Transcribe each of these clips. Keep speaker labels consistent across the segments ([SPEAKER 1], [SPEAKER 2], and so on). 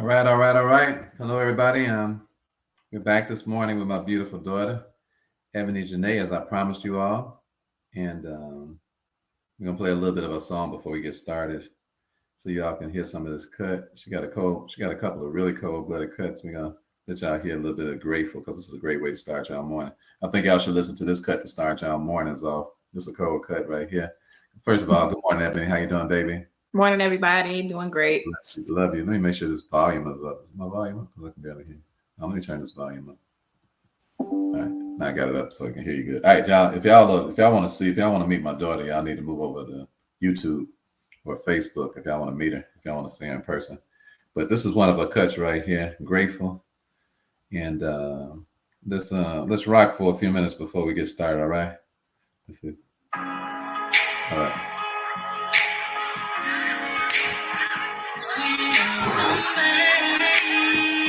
[SPEAKER 1] All right, all right, all right. Hello, everybody. We're back this morning with my beautiful daughter, Ebony Jenae, as I promised you all, and we're gonna play a little bit of a song before we get started, so y'all can hear some of this cut. She got a cold. She got a couple of really cold-blooded cuts. We're gonna let y'all hear a little bit of Grateful because this is a great way to start y'all morning. I think y'all should listen to this cut to start y'all mornings off. This is a cold cut right here. First of all, good morning, Ebony. How you doing, baby?
[SPEAKER 2] Morning, everybody. Doing great.
[SPEAKER 1] Bless you. Love you. Let me make sure this volume is up. Is my volume up? Because I can barely hear. Let me turn this volume up. All right, now I got it up so I can hear you good. All right, y'all. If y'all want to see, if y'all want to meet my daughter, y'all need to move over to YouTube or Facebook if y'all want to meet her. If y'all want to see her in person. But this is one of her cuts right here. Grateful, and let's rock for a few minutes before we get started. All right. Let's see. All right.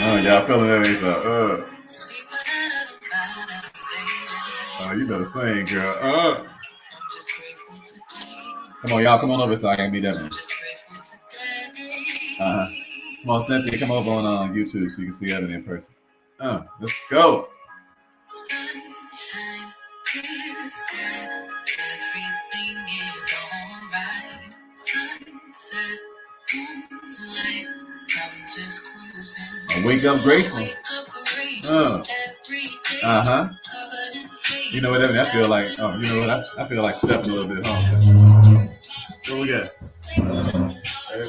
[SPEAKER 1] Oh, y'all feeling that? You better sing, girl. Come on, y'all. Come on over so I can meet Ebony. Come on, Cynthia. Come over on YouTube so you can see Ebony in person. Let's go. Sunshine, clear skies, everything is alright. Sunset, moonlight, I'm just cruising. I wake up grateful. You know what, Ebony? I feel like, you know what? I feel like stepping a little bit, huh? What we got?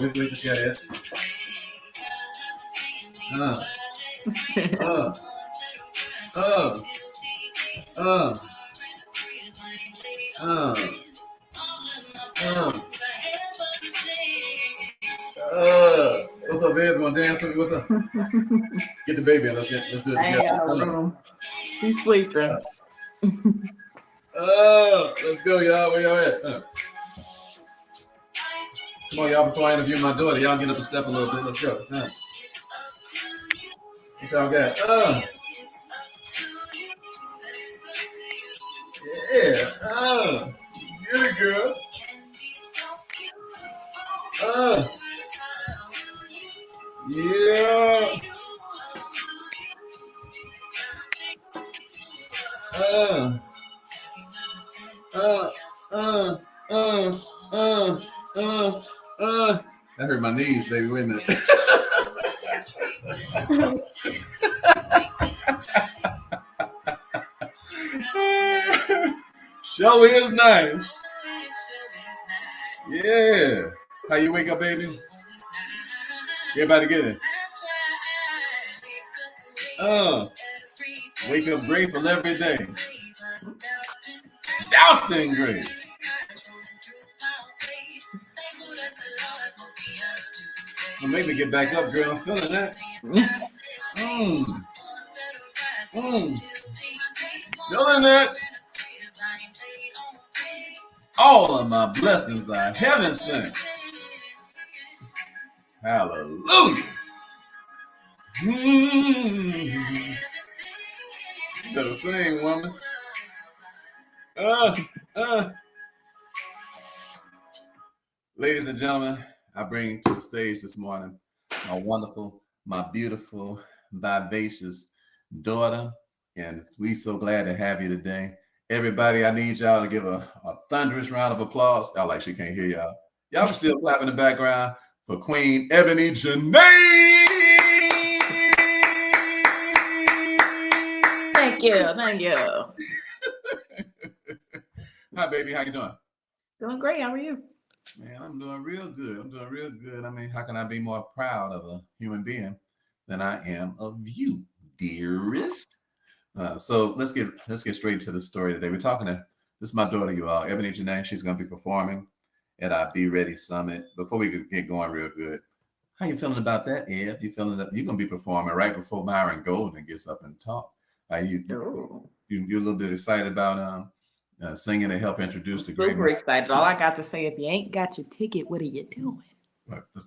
[SPEAKER 1] We just got it. What's up, babe? Gonna dance with me? What's up? Get the baby in. Let's do it together.
[SPEAKER 2] I ain't got no room. She's sleeping.
[SPEAKER 1] Let's go, y'all. Where y'all at? Come on, y'all. Before I interview my daughter, y'all get up and step a little bit. Let's go. What y'all got? Yeah. Get it, girl. Yeah. That hurt my knees, baby. Wait a minute. Show is nice. Yeah. How you wake up, baby? Everybody get it. Wake up grateful every day. Dousing great. Well, maybe get back up, girl. I'm feeling that. Feeling that. All of my blessings are heaven sent. Hallelujah. Better sing, woman. Ladies and gentlemen, I bring to the stage this morning my wonderful, my beautiful, vivacious daughter. And we're so glad to have you today. Everybody, I need y'all to give a thunderous round of applause. Y'all like she can't hear y'all. Y'all can still clap in the background for Queen Ebony Jenae.
[SPEAKER 2] Thank you. Thank you.
[SPEAKER 1] Hi, baby. How you doing?
[SPEAKER 2] Doing great. How are you?
[SPEAKER 1] Man, I'm doing real good. I mean, how can I be more proud of a human being than I am of you, dearest? So let's get straight into the story today. We're talking to this is my daughter, you all, Ebony Jenae. She's going to be performing at our Be Ready Summit. Before we get going real good, how you feeling about that, Eb? You feeling that you're going to be performing right before Myron Golden gets up and talk? You're a little bit excited about singing and help introduce the great.
[SPEAKER 2] Super excited. All I got to say, if you ain't got your ticket, what are you doing?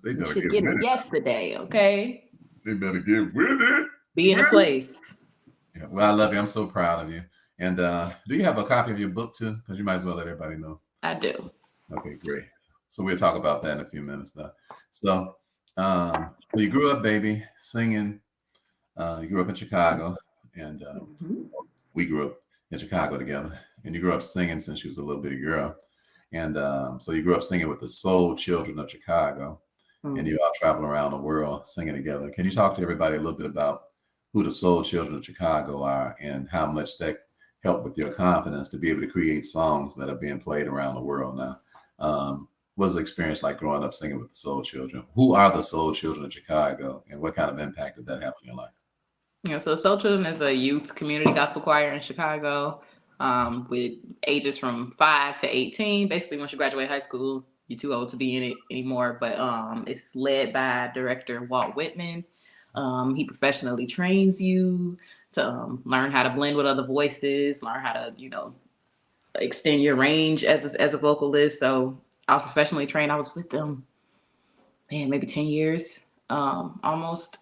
[SPEAKER 1] You
[SPEAKER 2] should get it yesterday, okay?
[SPEAKER 1] They better get with it.
[SPEAKER 2] Be in a place.
[SPEAKER 1] Yeah, well, I love you. I'm so proud of you. And do you have a copy of your book too? Because you might as well let everybody know.
[SPEAKER 2] I do.
[SPEAKER 1] Okay, great. So we'll talk about that in a few minutes now. So So you grew up, baby, singing. You grew up in Chicago, and
[SPEAKER 2] Mhm.
[SPEAKER 1] we grew up in Chicago together. And you grew up singing since you was a little bitty girl. And so you grew up singing with the Soul Children of Chicago, and you
[SPEAKER 2] Mm.
[SPEAKER 1] all travel around the world singing together. Can you talk to everybody a little bit about who the Soul Children of Chicago are and how much that helped with your confidence to be able to create songs that are being played around the world now? What's the experience like growing up singing with the Soul Children? Who are the Soul Children of Chicago, and what kind of impact did that have on your life?
[SPEAKER 2] Yeah, so Soul Children is a youth community gospel choir in Chicago, with ages from 5 to 18. Basically, once you graduate high school, you're too old to be in it anymore. But it's led by director Walt Whitman. He professionally trains you to learn how to blend with other voices, learn how to, extend your range as a vocalist. So I was professionally trained. I was with them, man, maybe 10 years, almost.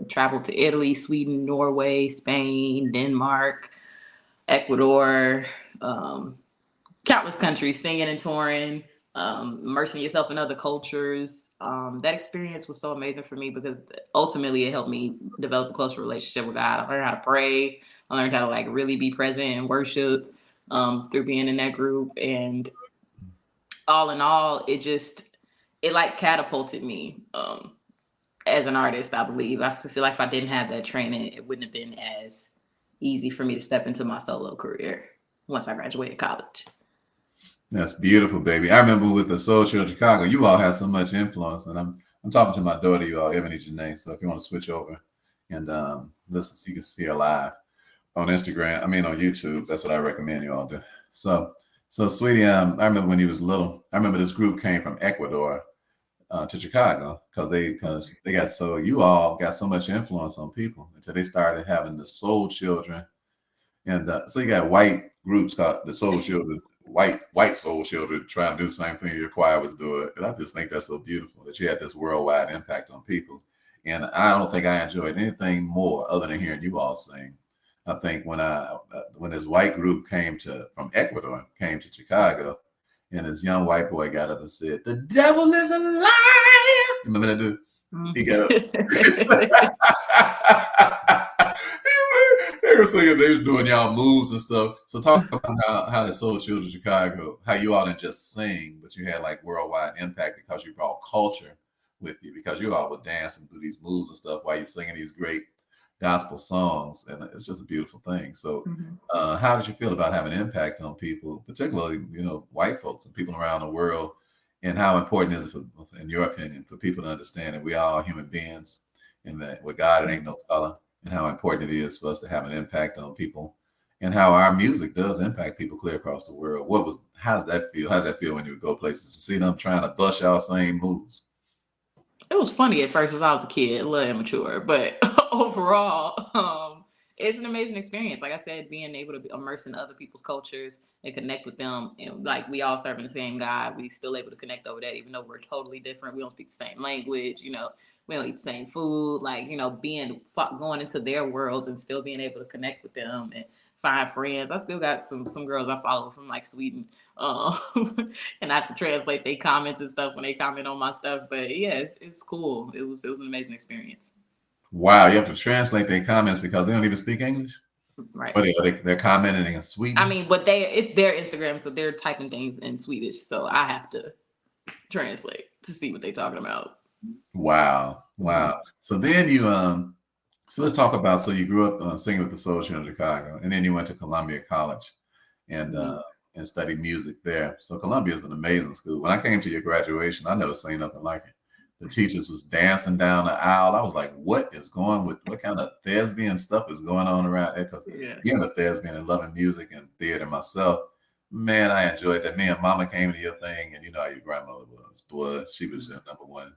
[SPEAKER 2] Traveled to Italy, Sweden, Norway, Spain, Denmark, Ecuador, um, countless countries, singing and touring, immersing yourself in other cultures. That experience was so amazing for me because ultimately it helped me develop a closer relationship with God. I learned how to pray. I learned how to like really be present and worship, through being in that group. And all in all, it like catapulted me, as an artist. I believe I feel like if I didn't have that training, it wouldn't have been as easy for me to step into my solo career once I graduated college.
[SPEAKER 1] That's beautiful, baby. I remember with the Soul Children of Chicago, you all had so much influence, and I'm talking to my daughter, you all, Ebony Jenae. So if you want to switch over and listen, so you can see her live on Instagram. I mean, on YouTube. That's what I recommend you all do. So, so sweetie, I remember when you was little. I remember this group came from Ecuador to Chicago because they got so you all got so much influence on people until they started having the Soul Children, and so you got white groups called the Soul Children, white Soul Children trying to do the same thing your choir was doing, and I just think that's so beautiful that you had this worldwide impact on people. And I don't think I enjoyed anything more other than hearing you all sing. I think when this white group came to from Ecuador came to Chicago, and this young white boy got up and said, "The devil is a liar." Remember that dude? He got up. They were singing, they was doing y'all moves and stuff. So talk about how the Soul Children of Chicago, how you all didn't just sing, but you had like worldwide impact because you brought culture with you, because you all were dancing through these moves and stuff while you're singing these great gospel songs, and it's just a beautiful thing. So
[SPEAKER 2] Mhm.
[SPEAKER 1] how did you feel about having an impact on people, particularly white folks and people around the world, and how important is it, in your opinion, for people to understand that we are all human beings, and that with God it ain't no color, and how important it is for us to have an impact on people, and how our music does impact people clear across the world. How's that feel? How did that feel when you would go places to see them trying to bust y'all same moves?
[SPEAKER 2] It was funny at first because I was a kid, a little immature, but overall, it's an amazing experience. Like I said, being able to be immersed in other people's cultures and connect with them, and like we all serving the same God, we still able to connect over that, even though we're totally different. We don't speak the same language, we don't eat the same food. Like being going into their worlds and still being able to connect with them and find friends. I still got some girls I follow from like Sweden, um, and I have to translate their comments and stuff when they comment on my stuff. But yeah, it's cool. It was an amazing experience.
[SPEAKER 1] Wow, you have to translate their comments because they don't even speak English.
[SPEAKER 2] Right.
[SPEAKER 1] Or they're commenting in
[SPEAKER 2] I
[SPEAKER 1] Sweden.
[SPEAKER 2] mean, but it's their Instagram, so they're typing things in Swedish, so I have to translate to see what they're talking about.
[SPEAKER 1] Wow,
[SPEAKER 2] Mhm.
[SPEAKER 1] wow. So then so let's talk about, so you grew up singing with the Soul Children of Chicago, and then you went to Columbia College and
[SPEAKER 2] Mhm.
[SPEAKER 1] uh, and studied music there. So Columbia is an amazing school. When I came to your graduation, I never seen nothing like it. The teachers was dancing down the aisle. I was like, what kind of thespian stuff is going on around there? Because
[SPEAKER 2] Yeah.
[SPEAKER 1] being a thespian and loving music and theater myself, man, I enjoyed that. Me and Mama came to your thing, and you know how your grandmother was. Boy, she was your number one,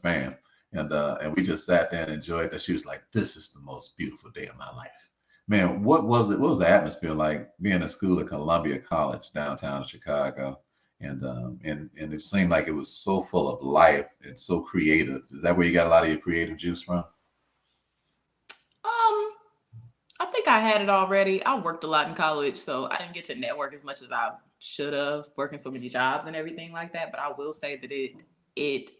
[SPEAKER 1] fan. And we just sat there and enjoyed that. She was like, "This is the most beautiful day of my life." Man, what was it? What was the atmosphere like being at school at Columbia College downtown Chicago? And it seemed like it was so full of life and so creative. Is that where you got a lot of your creative juice from?
[SPEAKER 2] Um, I think I had it already. I worked a lot in college, so I didn't get to network as much as I should have, working so many jobs and everything like that. But I will say that it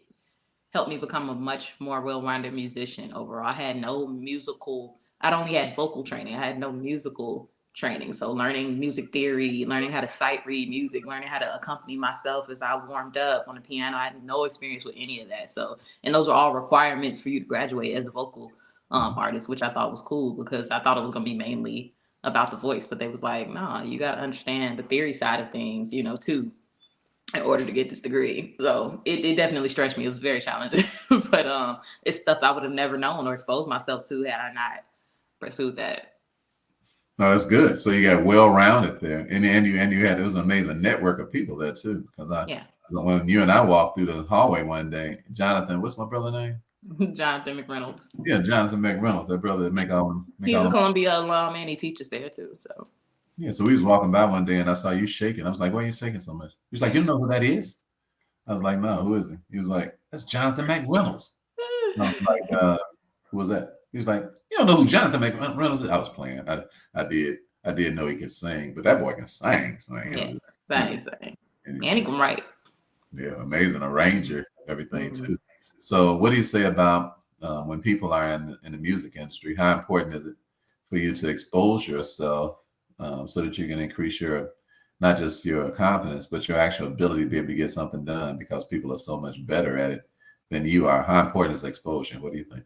[SPEAKER 2] helped me become a much more well-rounded musician overall. I had no musical, I only had vocal training. I had no musical training. So learning music theory, learning how to sight read music, learning how to accompany myself as I warmed up on the piano. I had no experience with any of that. So, and those are all requirements for you to graduate as a vocal artist, which I thought was cool because I thought it was going to be mainly about the voice, but they was like, nah, you got to understand the theory side of things, you know, too, in order to get this degree. So it definitely stretched me. It was very challenging, but it's stuff I would have never known or exposed myself to had I not pursued that.
[SPEAKER 1] No, that's good. So you got well-rounded there, and you had, it was an amazing network of people there too. Because
[SPEAKER 2] Yeah.
[SPEAKER 1] when you and I walked through the hallway one day, Jonathan, what's my brother name?
[SPEAKER 2] Jonathan McReynolds.
[SPEAKER 1] Yeah, Jonathan McReynolds, that brother that make all
[SPEAKER 2] He's a Columbia alum and he teaches there too. So
[SPEAKER 1] yeah. So we was walking by one day and I saw you shaking. I was like, why are you shaking so much? He's like, you don't know who that is? I was like, no, who is he? He was like, that's Jonathan McReynolds. And I was like, who was that? He was like, you don't know who Jonathan McReynolds is? I was playing. I did know he could sing, but that boy can sing.
[SPEAKER 2] Yeah, sing. And he can write.
[SPEAKER 1] Yeah, amazing arranger, everything too. So what do you say about when people are in the music industry? How important is it for you to expose yourself so that you can increase your, not just your confidence, but your actual ability to be able to get something done because people are so much better at it than you are? How important is exposure? What do you think?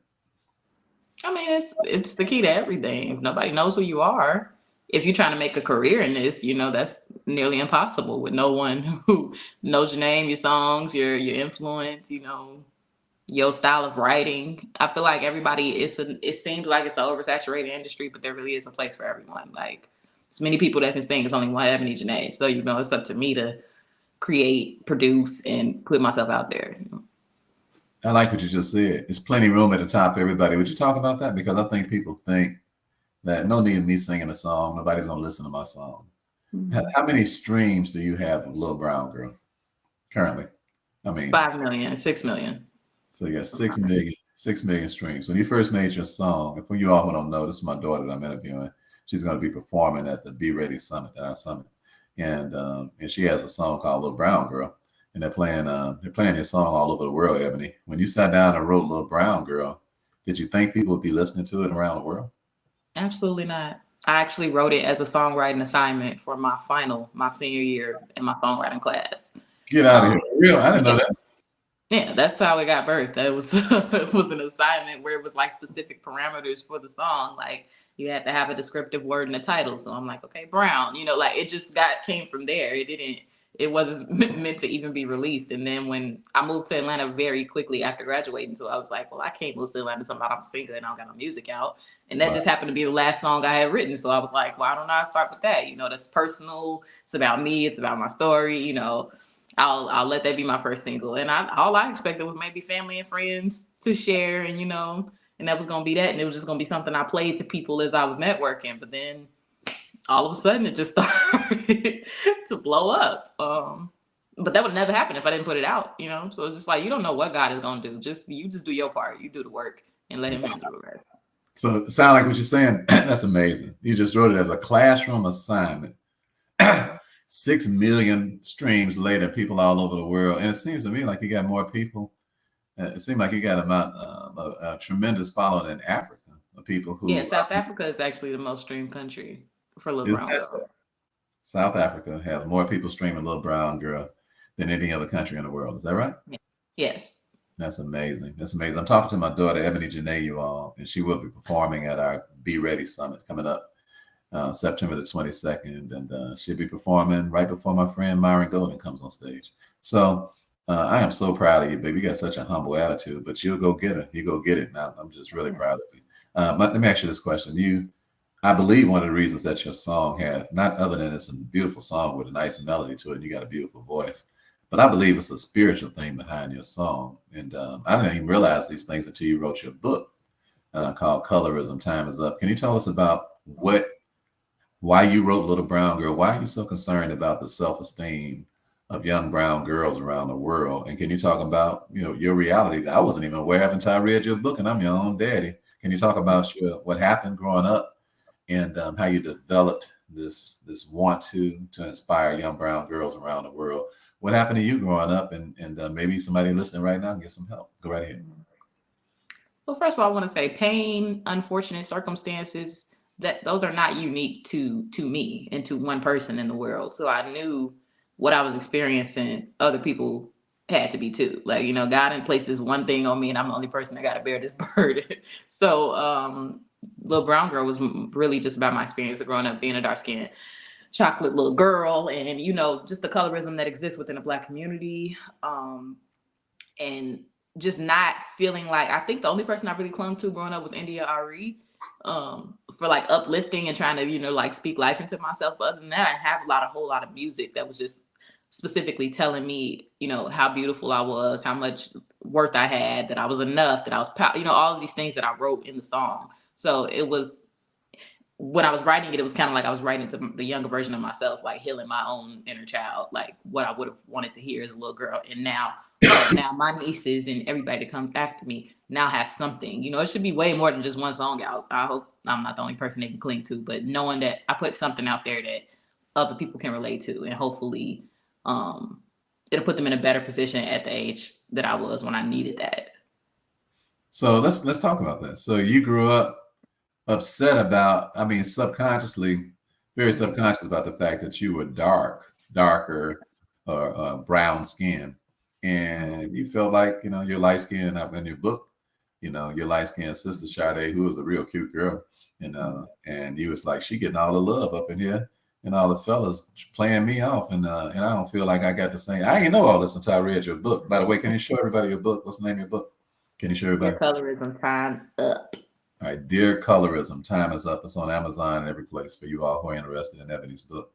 [SPEAKER 2] I mean, it's the key to everything. If nobody knows who you are, if you're trying to make a career in this, you know, that's nearly impossible with no one who knows your name, your songs, your influence, you know, your style of writing. I feel like everybody, it seems like it's an oversaturated industry, but there really is a place for everyone. Like, as many people that can sing, there's only one Ebony Jenae. So, you know, it's up to me to create, produce, and put myself out there. You know?
[SPEAKER 1] I like what you just said. There's plenty of room at the top for everybody. Would you talk about that? Because I think people think that no need of me singing a song. Nobody's going to listen to my song. How many streams do you have of Little Brown Girl currently? I mean,
[SPEAKER 2] 5 million, 6 million.
[SPEAKER 1] So you got 6 million streams. When you first made your song, and for you all who don't know, this is my daughter that I'm interviewing. She's going to be performing at the Be Ready Summit, at our summit, and she has a song called Little Brown Girl, and they're playing your song all over the world. Ebony, when you sat down and wrote Little Brown Girl, did you think people would be listening to it around the world?
[SPEAKER 2] Absolutely not. I actually wrote it as a songwriting assignment for my senior year in my songwriting class.
[SPEAKER 1] Get out of here. Real? I didn't know that.
[SPEAKER 2] Yeah, that's how it got birthed. It was it was an assignment where it was like specific parameters for the song. Like you had to have a descriptive word in the title. So I'm like, okay, brown. You know, like it just came from there. It wasn't meant to even be released. And then when I moved to Atlanta very quickly after graduating, so I was like, well, I can't move to Atlanta talking about I'm a singer and I don't got no music out. And that just happened to be the last song I had written. So I was like, why don't I start with that? You know, that's personal. It's about me. It's about my story. You know, I'll let that be my first single. And all I expected was maybe family and friends to share, and you know, and that was gonna be that. And it was just gonna be something I played to people as I was networking. But then all of a sudden it just started to blow up. But that would never happen if I didn't put it out, you know. So it's just like you don't know what God is gonna do. You just do your part. You do the work and let him handle the rest.
[SPEAKER 1] So it sounds like what you're saying, that's amazing. You just wrote it as a classroom assignment. 6 million streams later, people all over the world. And it seems to me like you got more people. It seems like you got a tremendous following in Africa of people who.
[SPEAKER 2] Yeah, South Africa is actually the most streamed country for Little Brown Girl.
[SPEAKER 1] South Africa has more people streaming Little Brown Girl than any other country in the world. Is that right?
[SPEAKER 2] Yeah. Yes.
[SPEAKER 1] That's amazing. That's amazing. I'm talking to my daughter, Ebony Jenae, you all, and she will be performing at our Be Ready Summit coming up September the 22nd. And she'll be performing right before my friend Myron Golden comes on stage. So I am so proud of you, baby. You got such a humble attitude, but you'll go get it. You go get it. Now, I'm just really proud of you. But let me ask you this question. I believe one of the reasons that your song has, not other than it's a beautiful song with a nice melody to it, and you got a beautiful voice, but I believe it's a spiritual thing behind your song. And I didn't even realize these things until you wrote your book called Colorism, Time Is Up. Can you tell us about why you wrote Little Brown Girl? Why are you so concerned about the self-esteem of young brown girls around the world? And can you talk about, your reality that I wasn't even aware of until I read your book, and I'm your own daddy. Can you talk about what happened growing up and how you developed this want to inspire young brown girls around the world. What happened to you growing up, and maybe somebody listening right now can get some help. Go right ahead.
[SPEAKER 2] Well, first of all, I want to say pain, unfortunate circumstances, that those are not unique to me and to one person in the world. So I knew what I was experiencing, other people had to be too. Like, God didn't place this one thing on me and I'm the only person that got to bear this burden. So, Little Brown Girl was really just about my experience of growing up being a dark skinned chocolate little girl, and just the colorism that exists within the Black community. And just not feeling like, I think the only person I really clung to growing up was India Ari, for like uplifting and trying to, like speak life into myself. But other than that, I have a whole lot of music that was just specifically telling me, how beautiful I was, how much worth I had, that I was enough, that I was, all of these things that I wrote in the song. So it was, when I was writing it, it was kind of like I was writing to the younger version of myself, like healing my own inner child, like what I would have wanted to hear as a little girl. And now my nieces and everybody that comes after me now has something. It should be way more than just one song out. I hope I'm not the only person they can cling to, but knowing that I put something out there that other people can relate to, and hopefully it'll put them in a better position at the age that I was when I needed that.
[SPEAKER 1] So let's talk about that. So you grew up upset about, subconsciously, very subconscious about the fact that you were darker, or brown skin, and you felt like, your light skin up in your book, your light skinned sister Sade, who was a real cute girl, and you was like, she getting all the love up in here, and all the fellas playing me off, and I don't feel like I got the same. I didn't know all this until I read your book. By the way, can you show everybody your book? What's the name of your book? Can you show everybody?
[SPEAKER 2] Colorism Time's Up.
[SPEAKER 1] All right, Dear Colorism, Time is Up. It's on Amazon and every place for you all who are interested in Ebony's book.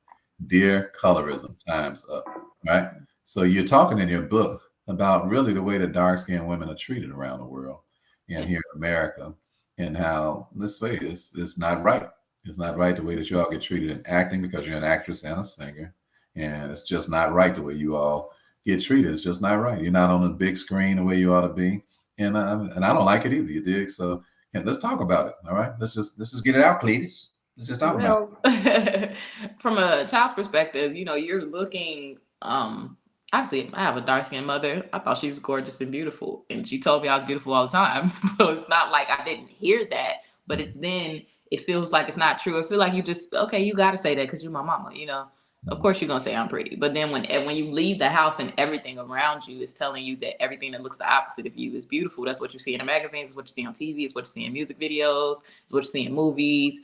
[SPEAKER 1] Dear Colorism, Time's Up. Right? So you're talking in your book about really the way that dark-skinned women are treated around the world and here in America, and how, let's say, it's not right. It's not right the way that you all get treated in acting, because you're an actress and a singer. And it's just not right the way you all get treated. It's just not right. You're not on the big screen the way you ought to be. And I don't like it either, you dig? So, and let's talk about it. All right. Let's just get it out, please. Let's just talk about
[SPEAKER 2] it. From a child's perspective, you're looking, obviously I have a dark skinned mother. I thought she was gorgeous and beautiful, and she told me I was beautiful all the time. So it's not like I didn't hear that, but it feels like it's not true. I feel like you got to say that because you're my mama, Of course you're gonna say I'm pretty, but then when you leave the house and everything around you is telling you that everything that looks the opposite of you is beautiful. That's what you see in the magazines. It's what you see on TV. It's what you see in music videos. It's what you see in movies.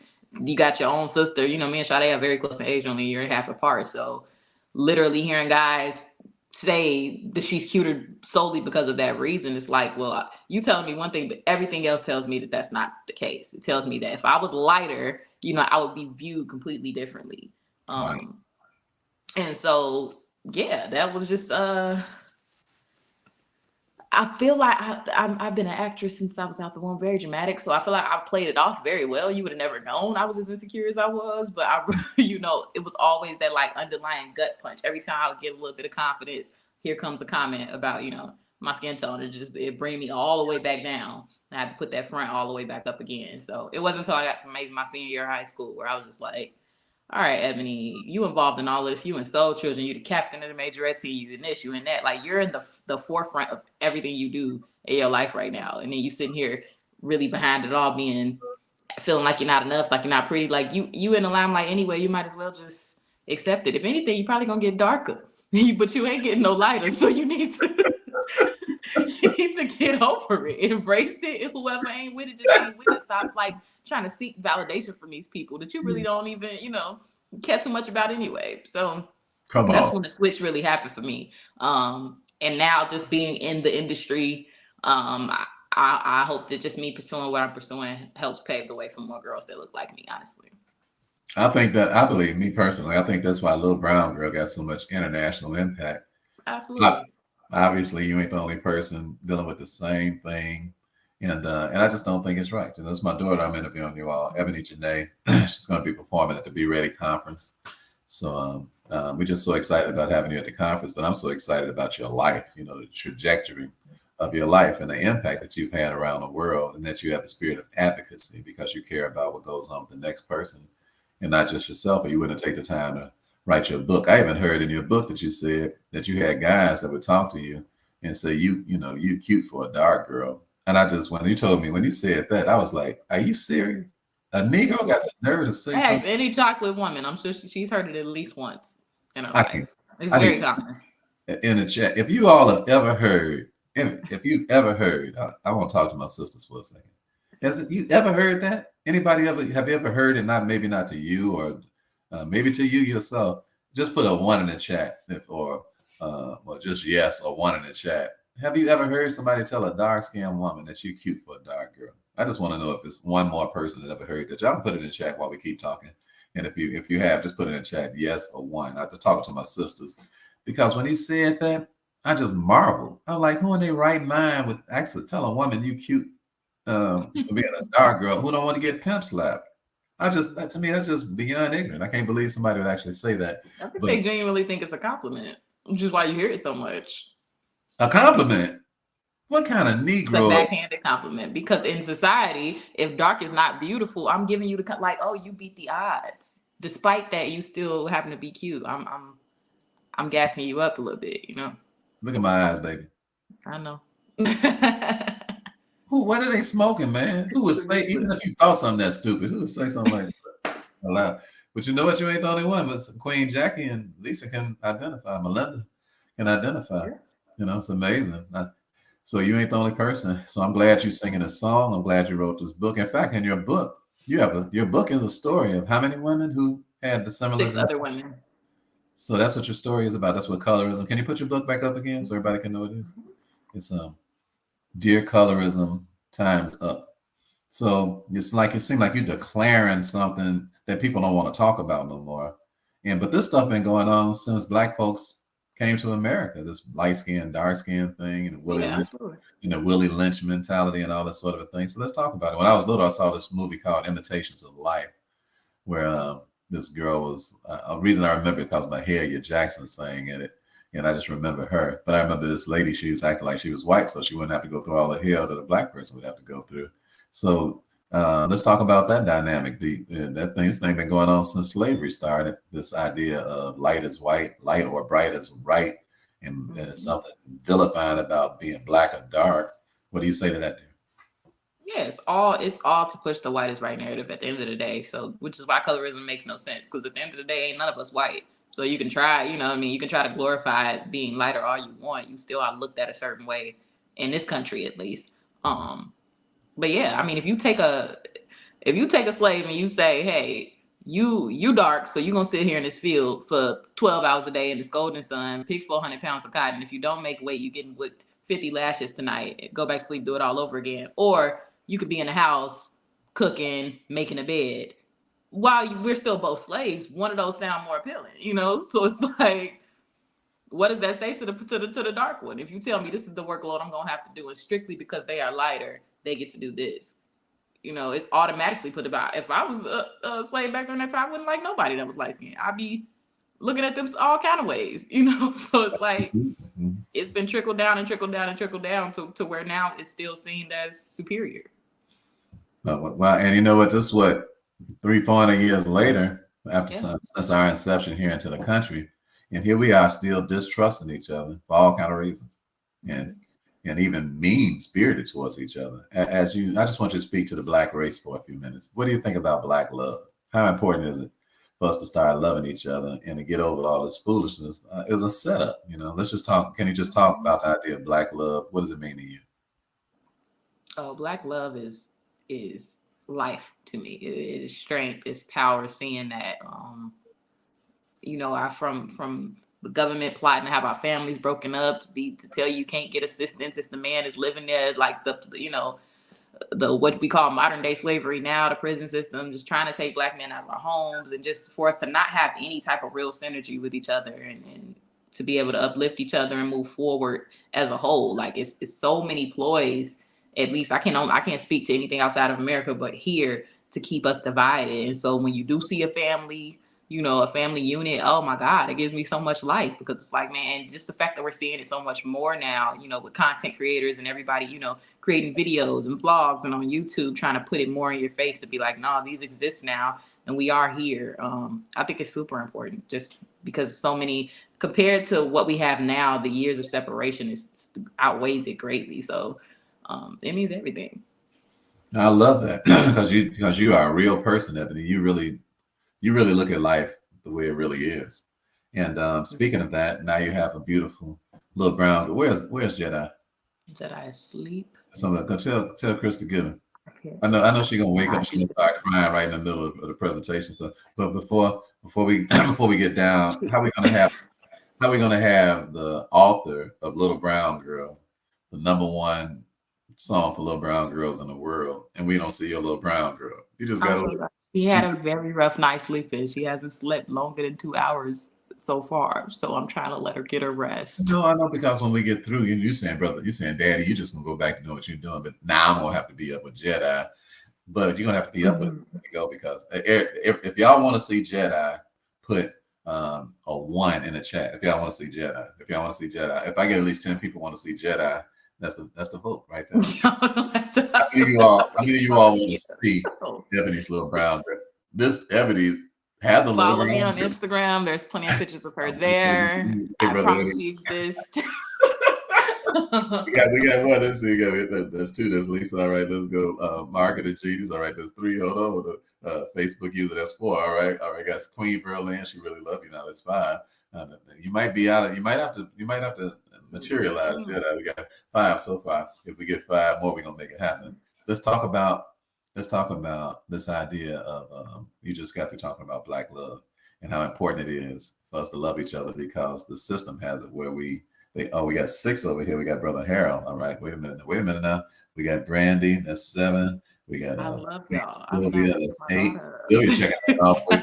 [SPEAKER 2] You got your own sister. Me and Sade are very close in age, only a year and a half apart. So literally hearing guys say that she's cuter solely because of that reason, it's like, well, you telling me one thing, but everything else tells me that that's not the case. It tells me that if I was lighter, I would be viewed completely differently.
[SPEAKER 1] Right.
[SPEAKER 2] And so, yeah, that was just, I feel like I've been an actress since I was out the womb, very dramatic. So I feel like I played it off very well. You would have never known I was as insecure as I was, but it was always that like underlying gut punch. Every time I would get a little bit of confidence, here comes a comment about, my skin tone. It bring me all the way back down. I had to put that front all the way back up again. So it wasn't until I got to maybe my senior year of high school where I was just like, all right, Ebony, you involved in all of this. You in Soul Children. You the captain of the majorette team. You in this, you in that. Like, you're in the forefront of everything you do in your life right now. And then you sitting here really behind it all, feeling like you're not enough, like you're not pretty. Like, you in the limelight anyway. You might as well just accept it. If anything, you're probably going to get darker. But you ain't getting no lighter. So you need to get over it. Embrace it. And whoever ain't with it, just ain't with it. Stop like trying to seek validation from these people that you really don't even, care too much about anyway. So that's when the switch really happened for me. And now just being in the industry, I hope that just me pursuing what I'm pursuing helps pave the way for more girls that look like me, honestly.
[SPEAKER 1] I believe, me personally, I think that's why Little Brown Girl got so much international impact.
[SPEAKER 2] Absolutely.
[SPEAKER 1] Obviously, you ain't the only person dealing with the same thing. And I just don't think it's right. It's my daughter I'm interviewing you all, Ebony Jenae. She's going to be performing at the Be Ready conference. So we're just so excited about having you at the conference, but I'm so excited about your life, the trajectory of your life and the impact that you've had around the world, and that you have the spirit of advocacy because you care about what goes on with the next person. and not just yourself, or you wouldn't take the time to write your book. I even heard in your book that you said that you had guys that would talk to you and say you cute for a dark girl. And I just when you told me when you said that, I was like, are you serious? A Negro got the nerve to say
[SPEAKER 2] Ask
[SPEAKER 1] something.
[SPEAKER 2] any chocolate woman. I'm sure she's heard it at least once in her
[SPEAKER 1] I
[SPEAKER 2] life.
[SPEAKER 1] can't.
[SPEAKER 2] It's
[SPEAKER 1] I need
[SPEAKER 2] very common.
[SPEAKER 1] in the chat. If you all have ever heard, if you've ever heard, I want to talk to my sisters for a second. You ever heard that? Anybody ever have you ever heard it? Not maybe not to you or maybe to you yourself. Just put a one in the chat, or just yes or one in the chat. Have you ever heard somebody tell a dark skinned woman that you're cute for a dark girl? I just want to know if it's one more person that ever heard that. Y'all can put it in the chat while we keep talking. And if you have, just put it in the chat, yes or one. I just talking to my sisters because when he said that, I just marveled. I'm like, who in their right mind would actually tell a woman you cute for being a dark girl who don't want to get pimp slapped? That to me, that's just beyond ignorant. I can't believe somebody would actually say that.
[SPEAKER 2] I think
[SPEAKER 1] But
[SPEAKER 2] they genuinely think it's a compliment, which is why you hear it so much.
[SPEAKER 1] a compliment? What kind of
[SPEAKER 2] It's a
[SPEAKER 1] Negro?
[SPEAKER 2] backhanded compliment because in society, if dark is not beautiful, I'm giving you the like, oh, you beat the odds. Despite that, you still happen to be cute. I'm gassing you up a little bit, you know.
[SPEAKER 1] Look at my eyes, baby.
[SPEAKER 2] I know.
[SPEAKER 1] What are they smoking, man? Who would say, even if you thought something that stupid, who would say something like that aloud? But you know what? You ain't the only one. But Queen Jackie and Lisa can identify. Melinda can identify. It's amazing. So you ain't the only person. So I'm glad you're singing a song. I'm glad you wrote this book. In fact, in your book, your book is a story of how many women who had the similar.
[SPEAKER 2] 6 other women.
[SPEAKER 1] So that's what your story is about. That's what colorism. Can you put your book back up again so everybody can know what it is? It's Dear Colorism Times Up. So it's like it seemed like you're declaring something that people don't want to talk about no more. But this stuff been going on since Black folks came to America. This light skin, dark skin thing, and the Willie Lynch mentality and all that sort of a thing. So let's talk about it. When I was little, I saw this movie called Imitations of Life, where this girl was a reason I remember it because Mahalia Jackson sang in it. And I just remember her. But I remember this lady, she was acting like she was white, so she wouldn't have to go through all the hell that a Black person would have to go through. So let's talk about that dynamic. This thing been going on since slavery started. This idea of light is white, light or bright is right, and it's something vilifying about being Black or dark. What do you say to that, dear?
[SPEAKER 2] Yeah, it's all to push the white is right narrative at the end of the day. So, which is why colorism makes no sense, because at the end of the day, ain't none of us white. So you can try, you can try to glorify being lighter all you want. You still are looked at a certain way in this country, at least. But yeah, I mean, if you take a slave and you say, hey, you dark, so you're gonna sit here in this field for 12 hours a day in this golden sun, pick 400 pounds of cotton. If you don't make weight, you getting whipped 50 lashes tonight. Go back to sleep, do it all over again. Or you could be in the house cooking, making a bed. While we're still both slaves, one of those sound more appealing, So it's like, what does that say to the dark one? If you tell me this is the workload I'm gonna have to do, and strictly because they are lighter, they get to do this. It's automatically put about. If I was a slave back during that time, I wouldn't like nobody that was light skinned. I'd be looking at them all kind of ways, So it's like it's been trickled down and trickled down and trickled down to where now it's still seen as superior.
[SPEAKER 1] Well, and you know what? This is what 300-400 years later, since our inception here into the country, and here we are still distrusting each other for all kind of reasons, and even mean-spirited towards each other. I just want you to speak to the Black race for a few minutes. What do you think about Black love? How important is it for us to start loving each other and to get over all this foolishness? It was a setup, Let's just talk. Can you just talk about the idea of Black love? What does it mean to you?
[SPEAKER 2] Oh, Black love is life to me. It is strength, it's power. Seeing that, from the government plotting to have our families broken up, to tell you can't get assistance if the man is living there, like the what we call modern day slavery now, the prison system, just trying to take Black men out of our homes, and just for us to not have any type of real synergy with each other, and to be able to uplift each other and move forward as a whole. Like it's so many ploys. At least I can't speak to anything outside of America, but here, to keep us divided. And so when you do see a family unit, oh my God, it gives me so much life, because it's like, man, just the fact that we're seeing it so much more now, with content creators and everybody, creating videos and vlogs and on YouTube, trying to put it more in your face to be like, no, these exist now. and we are here. I think it's super important, just because so many, compared to what we have now, the years of separation is outweighs it greatly. So it means everything.
[SPEAKER 1] I love that because you are a real person, Ebony. You really look at life the way it really is. And speaking of that, now you have a beautiful little brown. Where's Jedi?
[SPEAKER 2] Jedi asleep.
[SPEAKER 1] So go tell Chris to get him.
[SPEAKER 2] Okay.
[SPEAKER 1] I know she's gonna wake up. She's gonna start crying right in the middle of the presentation stuff. But before we before we get down, how we gonna have the author of Little Brown Girl, the number one song for little brown girls in the world, and we don't see your little brown girl? You just got to.
[SPEAKER 2] She had a very rough night sleeping. She hasn't slept longer than 2 hours so far. So I'm trying to let her get her rest.
[SPEAKER 1] No, I know, because when we get through, you saying, brother, you saying, Daddy, you just gonna go back to doing what you're doing. But now I'm gonna have to be up with Jedi. But you're gonna have to be up with it to go, because if y'all want to see Jedi, put a 1 in the chat. If y'all want to see Jedi, if I get at least 10 people want to see Jedi, that's the vote right there. How many of you all want to see Ebony's little brown girl? This Ebony has a little
[SPEAKER 2] Follow
[SPEAKER 1] brown
[SPEAKER 2] me on
[SPEAKER 1] girl.
[SPEAKER 2] Instagram. There's plenty of pictures of her there. I promise she exists.
[SPEAKER 1] we got one. Let's see. There's 2. There's Lisa. All right, let's go. Margaret and Genius. All right, there's 3. Hold on. Facebook user. That's 4. All right. Guys. Queen Berlin. She really love you. Now that's 5. You might be out of. You might have to materialize. Yeah, we got 5 so far. If we get 5 more, we're gonna make it happen. Let's talk about this idea of you just got to talking about Black love and how important it is for us to love each other, because the system has it where we got 6 over here. We got Brother Harold. All right, wait a minute now. We got Brandy. That's 7. We got
[SPEAKER 2] I love y'all.
[SPEAKER 1] Sylvia. That's 8. Sylvia checking out from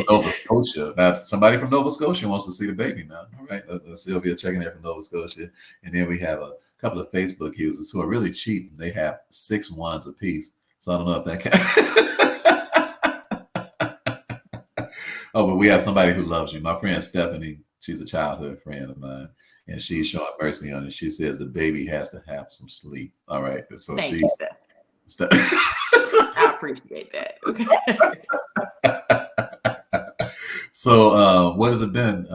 [SPEAKER 1] Nova Scotia. Now somebody from Nova Scotia wants to see the baby now. All right, Sylvia checking in from Nova Scotia, and then we have a couple of Facebook users who are really cheap. They have 6 1s apiece. So I don't know if that can. Oh, but we have somebody who loves you. My friend Stephanie. She's a childhood friend of mine, and she's showing mercy on it. She says the baby has to have some sleep. All right. So
[SPEAKER 2] Thank you, Steph. I appreciate that. Okay.
[SPEAKER 1] So what has it been,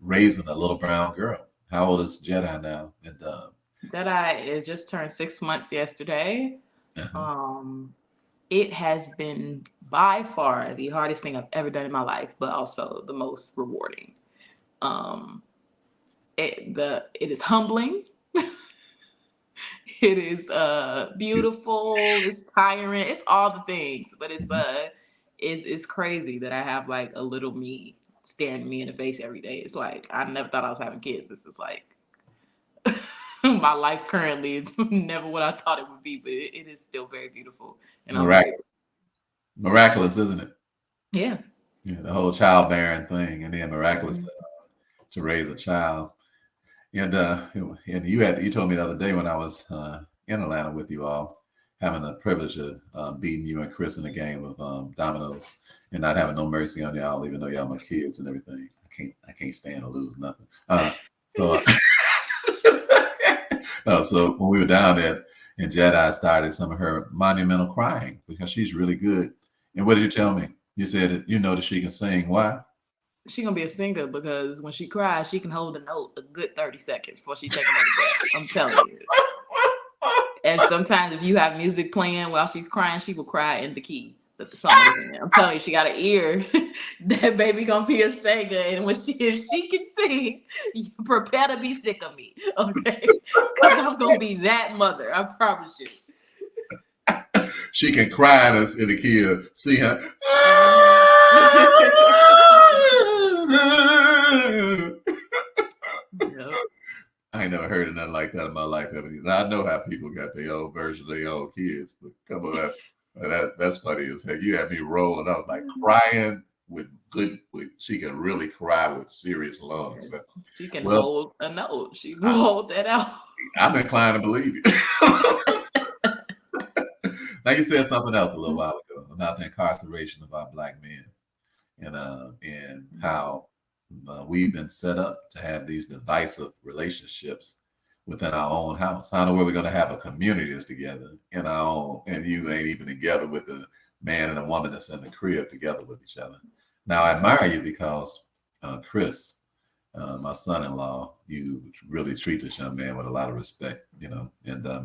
[SPEAKER 1] raising a little brown girl? How old is Jedi now? And
[SPEAKER 2] Jedi is just turned 6 months yesterday. It has been by far the hardest thing I've ever done in my life, but also the most rewarding. It is humbling. It is beautiful. It's tiring. It's all the things, but it's crazy that I have like a little me staring me in the face every day. It's like I never thought I was having kids. This is like my life currently is never what I thought it would be, but it is still very beautiful and
[SPEAKER 1] miraculous, isn't it?
[SPEAKER 2] Yeah.
[SPEAKER 1] The whole childbearing thing, and then miraculous to raise a child. And you told me the other day when I was in Atlanta with you all, having the privilege of beating you and Chris in a game of dominoes, and not having no mercy on y'all, even though y'all my kids and everything. I can't stand to lose nothing. So when we were down there, and Jedi started some of her monumental crying because she's really good. And what did you tell me? You said that she can sing. Why?
[SPEAKER 2] She's gonna be a singer because when she cries, she can hold a note a good 30 seconds before she takes another breath. I'm telling you. And sometimes if you have music playing while she's crying, she will cry in the key that the song is in. I'm telling you, she got an ear. That baby gonna be a singer, and if she can sing, you prepare to be sick of me, okay? Because I'm gonna be that mother. I promise you.
[SPEAKER 1] She can cry in the key of see her. Yep. I ain't never heard of nothing like that in my life. I know how people got their own version of their own kids, but come on, that's funny as heck. You had me rolling. I was like crying she can really cry with serious lungs.
[SPEAKER 2] She can hold a note. She will hold that out.
[SPEAKER 1] I'm inclined to believe you. Now you said something else a little while ago about the incarceration of our Black men, and how we've been set up to have these divisive relationships within our own house. How in the world we're going to have a community that's together in our own, and you ain't even together with man and a woman that's in the crib together with each other. Now, I admire you because Chris, my son-in-law, you really treat this young man with a lot of respect, and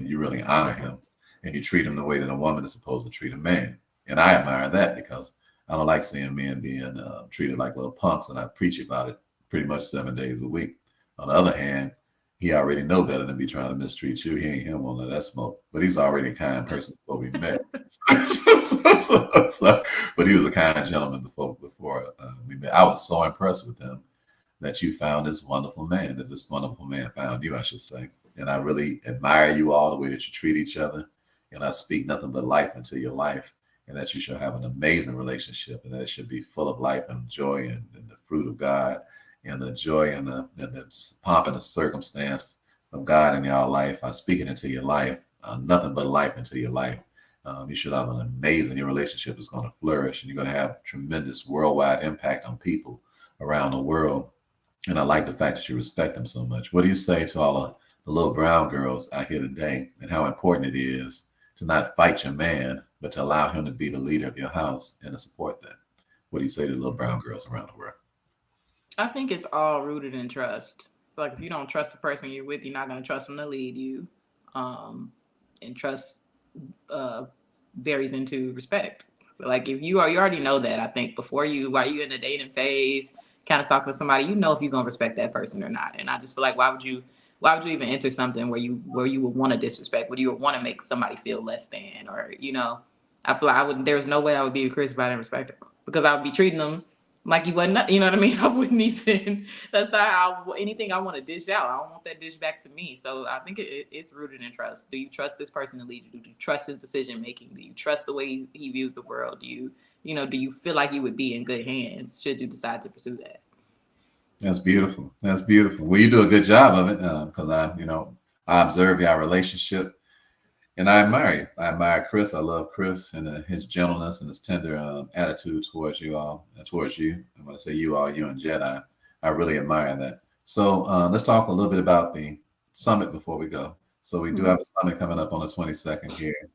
[SPEAKER 1] you really honor him, and you treat him the way that a woman is supposed to treat a man. And I admire that because I don't like seeing men being treated like little punks, and I preach about it pretty much 7 days a week. On the other hand, he already know better than be trying to mistreat you. He ain't him on that smoke, but he's already a kind person before we met. But he was a kind gentleman before we met. I was so impressed with him that you found this wonderful man, that this wonderful man found you, I should say. And I really admire you all, the way that you treat each other. And I speak nothing but life into your life, and that you shall have an amazing relationship, and that it should be full of life and joy and the fruit of God, and the joy and the pomp and the circumstance of God in your life. I speak it into your life, nothing but life into your life. You should have an amazing, your relationship is going to flourish, and you're going to have tremendous worldwide impact on people around the world. And I like the fact that you respect them so much. What do you say to all of the little brown girls out here today, and how important it is to not fight your man, but to allow him to be the leader of your house and to support that? What do you say to the little brown girls around the world?
[SPEAKER 2] I think it's all rooted in trust. Like if you don't trust the person you're with, you're not going to trust them to lead you. And trust uh, varies into respect. Like if you already know that. I think while you in the dating phase, kind of talking to somebody, you know if you're gonna respect that person or not. And I just feel like why would you even enter something where you would want to disrespect? Would you want to make somebody feel less than, or I feel like I would. There's no way I would be with Chris if I didn't respect him, because I would be treating him like he wasn't. You know what I mean? I wouldn't even. That's not how anything I want to dish out. I don't want that dish back to me. So I think it's rooted in trust. Do you trust this person to lead you? Do you trust his decision making? Do you trust the way he views the world? Do you feel like you would be in good hands should you decide to pursue that?
[SPEAKER 1] That's beautiful. That's beautiful. Well, you do a good job of it, because I observe your relationship, and I admire you. I admire Chris. I love Chris and his gentleness and his tender attitude towards you all, towards you. And when I say you all, you and Jedi, I really admire that. So let's talk a little bit about the summit before we go. So we do have a summit coming up on the 22nd here.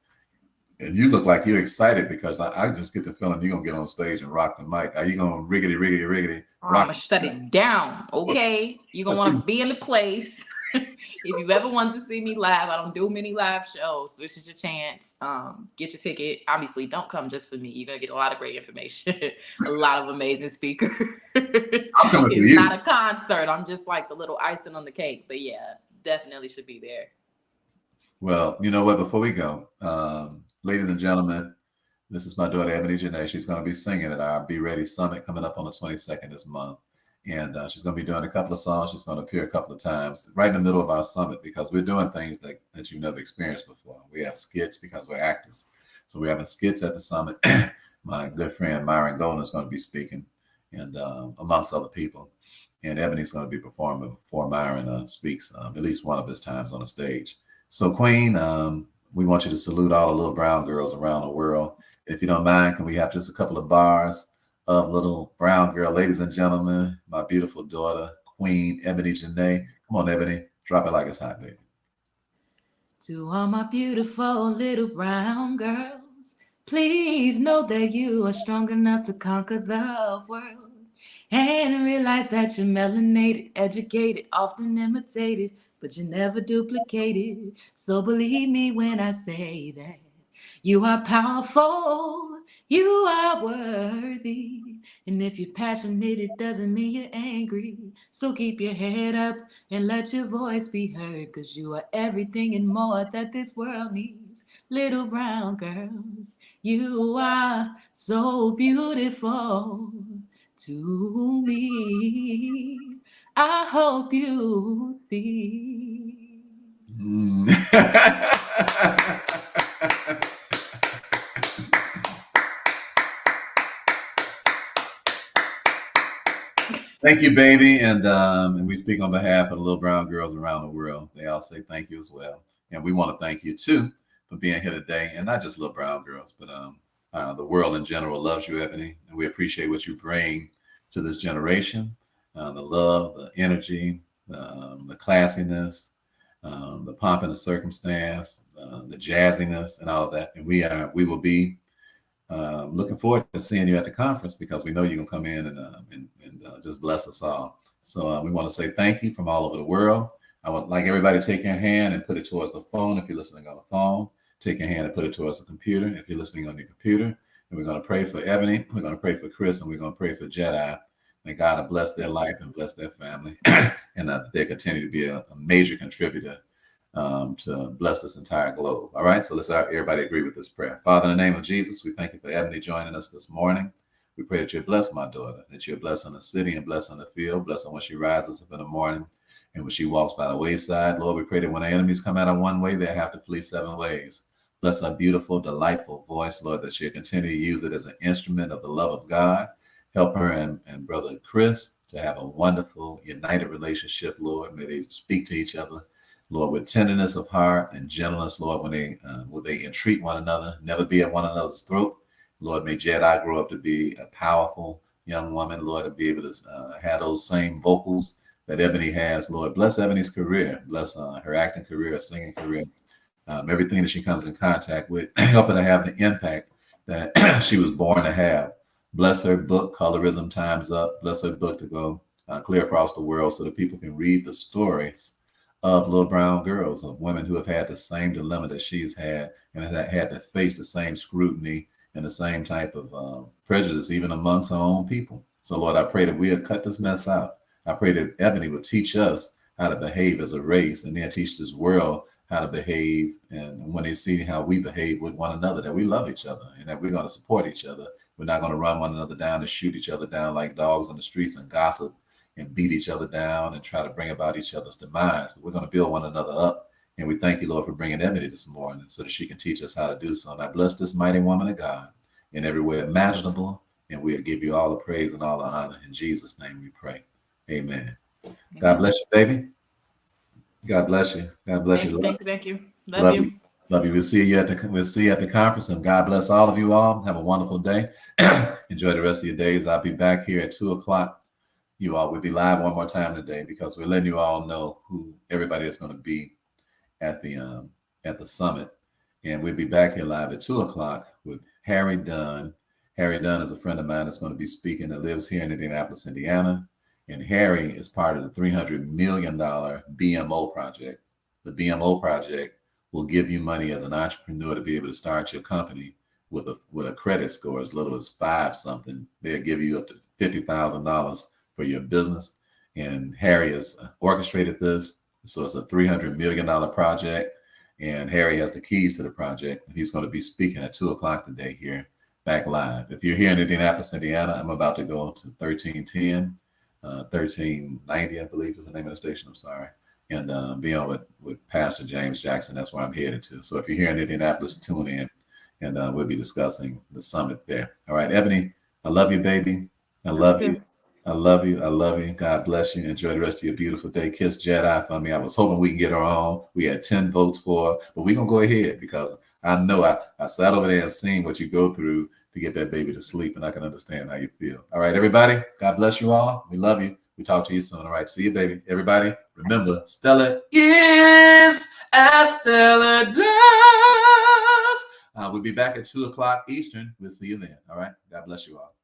[SPEAKER 1] And you look like you're excited, because I just get the feeling you're going to get on stage and rock the mic. Are you going to riggedy, riggedy, riggedy?
[SPEAKER 2] I'm going to shut it down, okay? You're going to want to be in the place. If you've ever wanted to see me live, I don't do many live shows. So this is your chance. Get your ticket. Obviously, don't come just for me. You're going to get a lot of great information, a lot of amazing speakers. It's not a concert. I'm just like the little icing on the cake. But yeah, definitely should be there.
[SPEAKER 1] Well, you know what? Before we go, ladies and gentlemen, this is my daughter, Ebony Jenae. She's going to be singing at our Be Ready Summit coming up on the 22nd this month. And she's going to be doing a couple of songs. She's going to appear a couple of times right in the middle of our summit, because we're doing things that you've never experienced before. We have skits because we're actors. So we're having skits at the summit. My good friend Myron Golden is going to be speaking, and amongst other people. And Ebony's going to be performing before Myron speaks at least one of his times on the stage. So Queen, we want you to salute all the little brown girls around the world. If you don't mind, can we have just a couple of bars of little brown girl? Ladies and gentlemen, my beautiful daughter, Queen Ebony Jenae. Come on, Ebony, drop it like it's hot, baby.
[SPEAKER 2] To all my beautiful little brown girls, please know that you are strong enough to conquer the world, and realize that you're melanated, educated, often imitated, but you're never duplicated. So believe me when I say that you are powerful, you are worthy. And if you're passionate, it doesn't mean you're angry. So keep your head up and let your voice be heard, 'cause you are everything and more that this world needs. Little brown girls, you are so beautiful to me. I hope you see.
[SPEAKER 1] Thank you, baby. And we speak on behalf of the little brown girls around the world. They all say thank you as well. And we want to thank you too for being here today. And not just little brown girls, but the world in general loves you, Ebony. And we appreciate what you bring to this generation. The love, the energy, the classiness, the pomp and the circumstance, the jazziness, and all of that. And we will be looking forward to seeing you at the conference because we know you're gonna come in and just bless us all. So we want to say thank you from all over the world. I would like everybody to take your hand and put it towards the phone if you're listening on the phone. Take your hand and put it towards the computer if you're listening on your computer. And we're going to pray for Ebony. We're going to pray for Chris, and we're going to pray for Jenae. May God bless their life and bless their family, and they continue to be a major contributor to bless this entire globe. All right, so let's everybody agree with this prayer. Father, in the name of Jesus, we thank you for Ebony joining us this morning. We pray that you bless my daughter, that you bless in the city and bless in the field, bless her when she rises up in the morning and when she walks by the wayside. Lord, we pray that when the enemies come out of one way, they have to flee 7 ways. Bless her beautiful, delightful voice, Lord, that she'll continue to use it as an instrument of the love of God. Help her and Brother Chris to have a wonderful, united relationship, Lord. May they speak to each other, Lord, with tenderness of heart and gentleness, Lord, when they entreat one another, never be at one another's throat. Lord, may Jenae grow up to be a powerful young woman, Lord, to be able to have those same vocals that Ebony has. Lord, bless Ebony's career, bless her acting career, singing career, everything that she comes in contact with, help her to have the impact that she was born to have. Bless her book, Colorism Time's Up. Bless her book to go clear across the world so that people can read the stories of little brown girls, of women who have had the same dilemma that she's had and have had to face the same scrutiny and the same type of prejudice, even amongst our own people. So, Lord, I pray that we'll cut this mess out. I pray that Ebony will teach us how to behave as a race and then teach this world how to behave. And when they see how we behave with one another, that we love each other and that we're going to support each other. We're not going to run one another down and shoot each other down like dogs on the streets and gossip and beat each other down and try to bring about each other's demise. But we're going to build one another up. And we thank you, Lord, for bringing Ebony this morning so that she can teach us how to do so. And I bless this mighty woman of God in every way imaginable. And we'll give you all the praise and all the honor. In Jesus' name we pray. Amen. God bless you, baby. God bless you. God bless you.
[SPEAKER 2] Thank you. Love you.
[SPEAKER 1] Love you. We'll see you at the conference, and God bless all of you all. Have a wonderful day. Enjoy the rest of your days. I'll be back here at 2:00. You all will be live one more time today because we're letting you all know who everybody is going to be at the summit, and we'll be back here live at 2:00 with Harry Dunn. Harry Dunn is a friend of mine that's going to be speaking that lives here in Indianapolis, Indiana. And Harry is part of the $300 million BMO project. The BMO project will give you money as an entrepreneur to be able to start your company with a credit score as little as 5 something. They'll give you up to $50,000 for your business. And Harry has orchestrated this. So it's a $300 million project. And Harry has the keys to the project. And he's going to be speaking at 2:00 today here, back live. If you're here in Indianapolis, Indiana, I'm about to go to 1310. 1390, I believe is the name of the station. I'm sorry. And be on with Pastor James Jackson. That's where I'm headed to. So if you're here in Indianapolis, tune in and we'll be discussing the summit there. All right, Ebony, I love you, baby. I love you. I love you. I love you. God bless you. Enjoy the rest of your beautiful day. Kiss Jenae for me. I was hoping we can get her on. We had 10 votes for her, but we're going to go ahead because I know I sat over there and seen what you go through to get that baby to sleep, and I can understand how you feel. All right, everybody. God bless you all. We love you. We talk to you soon. All right. See you, baby. Everybody, remember, Stella is as Stella does. We'll be back at 2:00 Eastern. We'll see you then. All right. God bless you all.